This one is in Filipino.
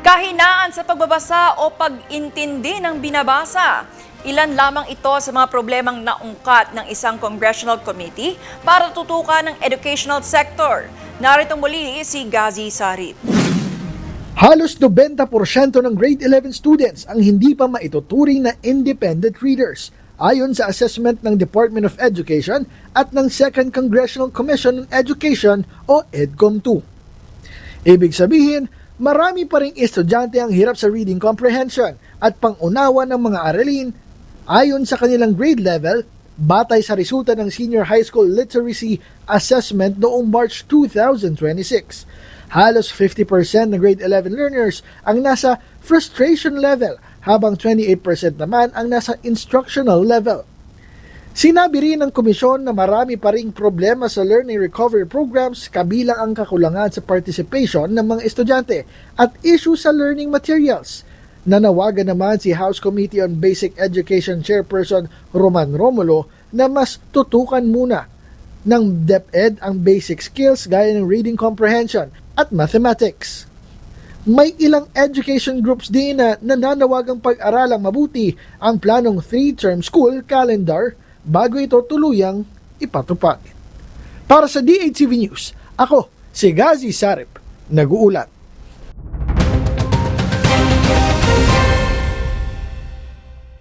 Kahinaan sa pagbabasa o pag-intindi ng binabasa. Ilan lamang ito sa mga problemang naungkat ng isang congressional committee para tutukan ng educational sector. Narito muli si Gazi Sarip. Halos 90% ng grade 11 students ang hindi pa maituturing na independent readers, ayon sa assessment ng Department of Education at ng Second Congressional Commission on Education o EDCOM2. Ibig sabihin, marami pa ring estudyante ang hirap sa reading comprehension at pangunawa ng mga aralin ayon sa kanilang grade level batay sa resulta ng Senior High School Literacy Assessment noong March 2026. Halos 50% ng grade 11 learners ang nasa frustration level habang 28% naman ang nasa instructional level. Sinabi rin ng komisyon na marami pa ring problema sa learning recovery programs kabilang ang kakulangan sa participation ng mga estudyante at issue sa learning materials. Nanawagan naman si House Committee on Basic Education Chairperson Roman Romulo na mas tutukan muna ng DepEd ang basic skills gaya ng reading comprehension at mathematics. May ilang education groups din na nananawagang pag-aralang mabuti ang planong 3-term school calendar bago ito tuluyang ipatupad. Para sa DHTV News, ako si Gazi Sarip, nag-uulat.